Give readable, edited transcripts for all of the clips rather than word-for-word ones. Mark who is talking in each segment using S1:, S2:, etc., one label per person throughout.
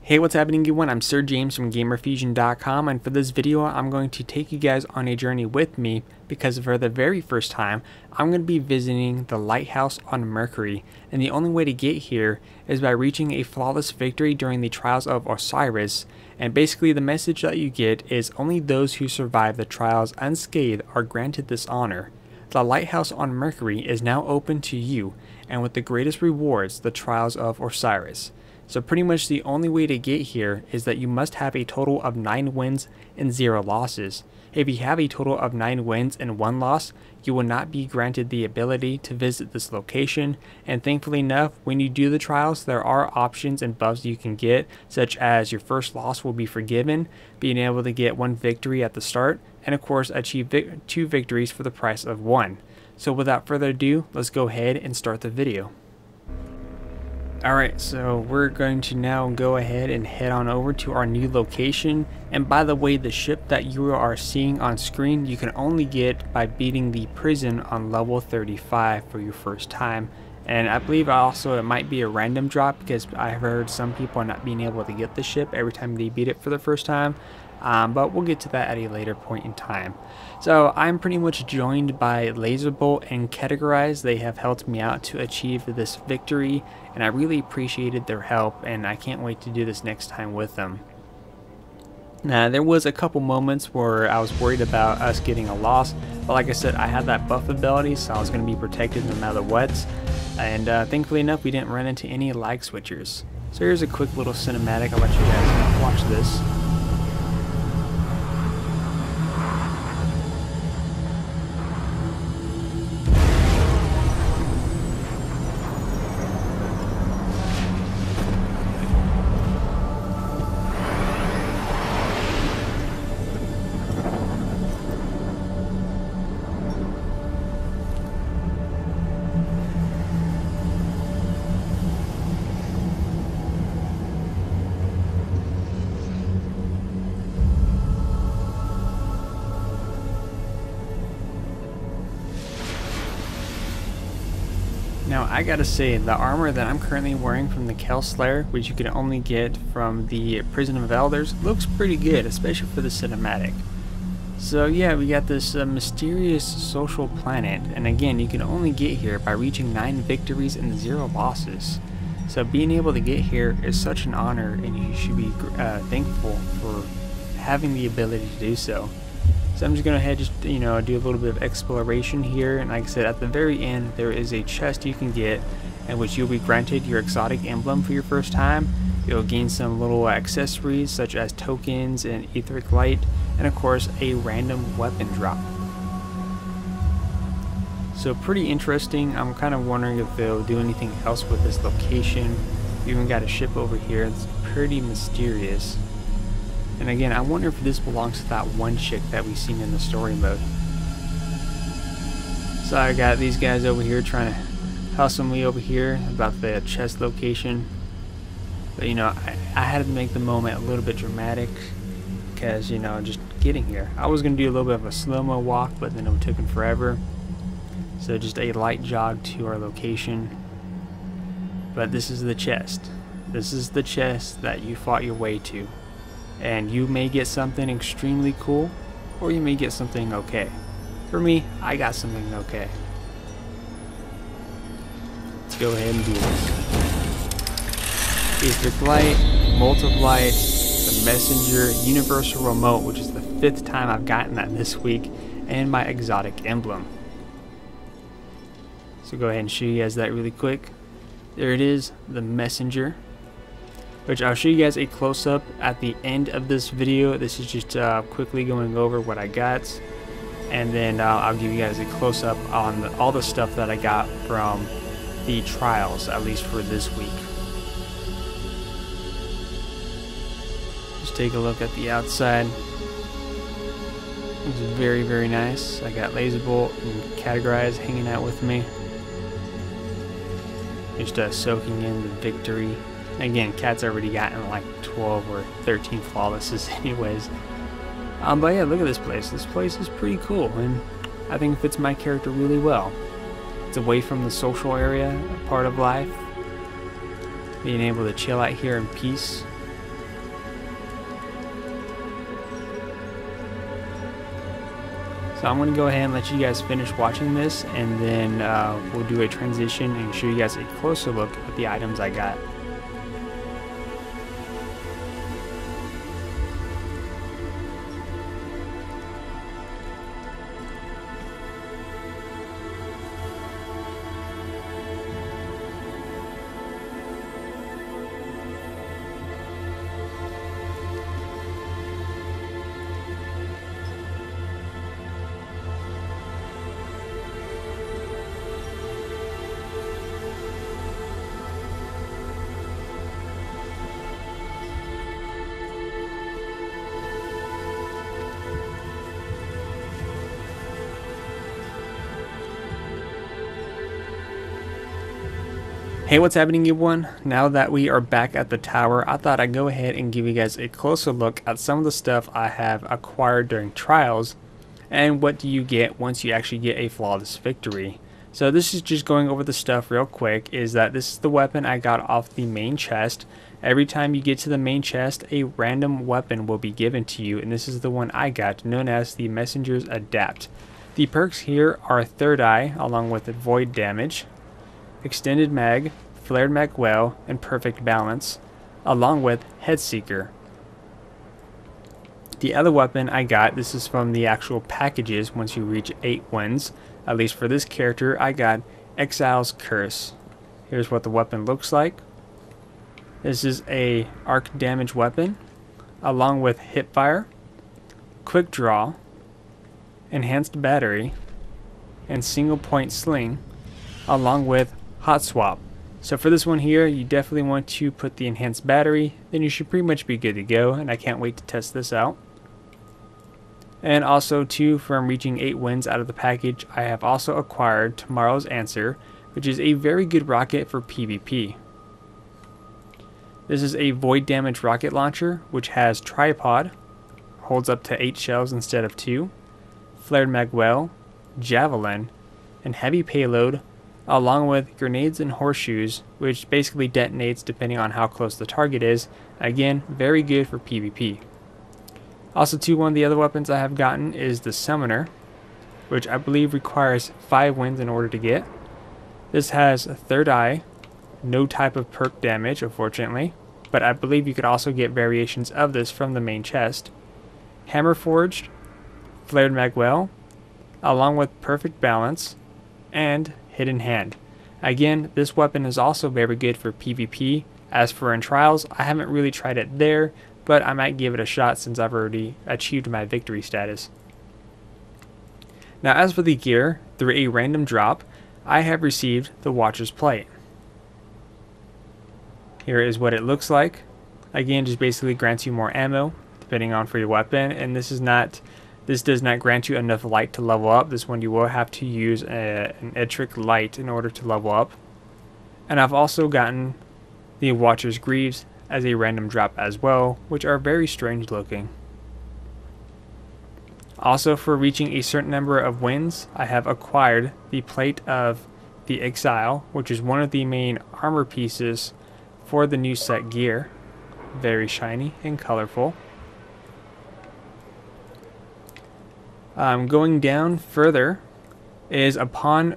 S1: Hey, what's happening everyone? I'm Sir James from Gamerfuzion.com, and for this video I'm going to take you guys on a journey with me because for the very first time I'm going to be visiting the Lighthouse on Mercury, and the only way to get here is by reaching a flawless victory during the Trials of Osiris. And basically the message that you get is only those who survive the trials unscathed are granted this honor. The Lighthouse on Mercury is now open to you, and with the greatest rewards, the Trials of Osiris. So pretty much the only way to get here is that you must have a total of 9 wins and 0 losses. If you have a total of 9 wins and 1 loss, you will not be granted the ability to visit this location, and thankfully enough, when you do the trials, there are options and buffs you can get, such as your first loss will be forgiven, being able to get 1 victory at the start, and of course achieve 2 victories for the price of 1. So without further ado, let's go ahead and start the video. Alright, so we're going to now go ahead and head on over to our new location. And by the way, the ship that you are seeing on screen you can only get by beating the prison on level 35 for your first time. And I believe also it might be a random drop because I've heard some people are not being able to get the ship every time they beat it for the first time. But we'll get to that at a later point in time. So I'm pretty much joined by Laserbolt and Categorize. They have helped me out to achieve this victory, and I really appreciated their help, and I can't wait to do this next time with them. Now, there was a couple moments where I was worried about us getting a loss, but like I said, I had that buff ability, so I was going to be protected no matter what. And thankfully enough, we didn't run into any lag switchers. So here's a quick little cinematic. I'll let you guys watch this. Now I gotta say, the armor that I'm currently wearing from the Caloris Spires, which you can only get from the Prison of Elders, looks pretty good, especially for the cinematic. So yeah, we got this mysterious social planet, and again, you can only get here by reaching 9 victories and 0 losses. So being able to get here is such an honor, and you should be thankful for having the ability to do so. So I'm just going to head do a little bit of exploration here, and like I said, at the very end there is a chest you can get in which you'll be granted your exotic emblem for your first time. You'll gain some little accessories such as tokens and etheric light, and of course a random weapon drop. So pretty interesting. I'm kind of wondering if they'll do anything else with this location. We even got a ship over here. It's pretty mysterious. And again, I wonder if this belongs to that one chick that we've seen in the story mode. So I got these guys over here trying to hustle me over here about the chest location. But I had to make the moment a little bit dramatic because, just getting here. I was going to do a little bit of a slow-mo walk, but then it took him forever. So just a light jog to our location. But this is the chest. This is the chest that you fought your way to. And you may get something extremely cool, or you may get something okay. For me, I got something okay. Let's go ahead and do this. Etheric Light, Multiply, the Messenger, Universal Remote, which is the 5th time I've gotten that this week, and my exotic emblem. So go ahead and show you guys that really quick. There it is, the Messenger, which I'll show you guys a close-up at the end of this video. This is just quickly going over what I got, and then I'll give you guys a close-up on all the stuff that I got from the trials, at least for this week. Just take a look at the outside. It's very, very nice. I got Laserbolt and Categorize hanging out with me, just soaking in the victory. Again, Cat's already gotten like 12 or 13 flawlesses anyways. But yeah, look at this place. This place is pretty cool, and I think it fits my character really well. It's away from the social area part of life. Being able to chill out here in peace. So I'm going to go ahead and let you guys finish watching this, and then we'll do a transition and show you guys a closer look at the items I got. Hey, what's happening everyone? Now that we are back at the tower, I thought I'd go ahead and give you guys a closer look at some of the stuff I have acquired during trials and what do you get once you actually get a flawless victory. So this is just going over the stuff real quick. Is that this is the weapon I got off the main chest. Every time you get to the main chest, a random weapon will be given to you, and this is the one I got, known as the Messenger's ADEPT. The perks here are Third Eye along with Void Damage, Extended Mag, Flared Mag Well, and Perfect Balance, along with Head Seeker. The other weapon I got, this is from the actual packages once you reach 8 wins, at least for this character, I got EXILE'S Curse. Here's what the weapon looks like. This is a arc damage weapon, along with Hipfire, Quick Draw, Enhanced Battery, and Single Point Sling, along with Hot Swap. So for this one here, you definitely want to put the enhanced battery, then you should pretty much be good to go, and I can't wait to test this out. And also too, from reaching 8 wins out of the package, I have also acquired Tomorrow's Answer, which is a very good rocket for PvP. This is a void damage rocket launcher, which has tripod, holds up to 8 shells instead of 2, flared mag well, javelin, and heavy payload, along with grenades and horseshoes, which basically detonates depending on how close the target is. Again, very good for PvP. Also too, one of the other weapons I have gotten is the Summoner, which I believe requires 5 wins in order to get. This has a Third Eye, no type of perk damage unfortunately, but I believe you could also get variations of this from the main chest. Hammer Forged, Flared Mag Well, along with Perfect Balance, and Hidden Hand. Again, this weapon is also very good for PvP. As for in trials, I haven't really tried it there, but I might give it a shot since I've already achieved my victory status. Now as for the gear, through a random drop, I have received the Watcher's Plate. Here is what it looks like. Again, just basically grants you more ammo depending on for your weapon, and this does not grant you enough light to level up. This one you will have to use an Edric light in order to level up. And I've also gotten the Watcher's Greaves as a random drop as well, which are very strange looking. Also, for reaching a certain number of wins, I have acquired the plate of the Exile, which is one of the main armor pieces for the new set gear. Very shiny and colorful. Going down further is upon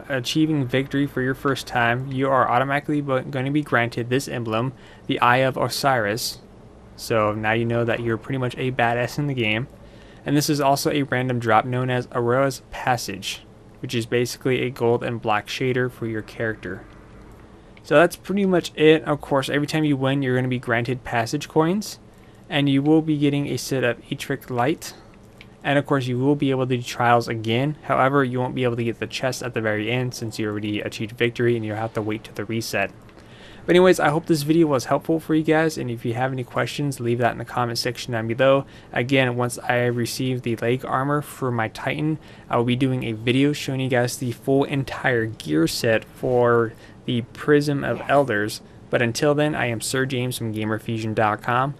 S1: achieving victory for your first time, you are automatically going to be granted this emblem, the Eye of Osiris. So now you know that you're pretty much a badass in the game. And this is also a random drop known as Aurora's Passage, which is basically a gold and black shader for your character. So that's pretty much it. Of course, every time you win, you're going to be granted passage coins, and you will be getting a set of Edric light. And of course you will be able to do trials again. However, you won't be able to get the chest at the very end since you already achieved victory and you'll have to wait to the reset. But anyways, I hope this video was helpful for you guys, and if you have any questions, leave that in the comment section down below. Again, once I receive the leg armor for my Titan, I will be doing a video showing you guys the full entire gear set for the Prism of Elders. But until then, I am Sir James from Gamerfuzion.com.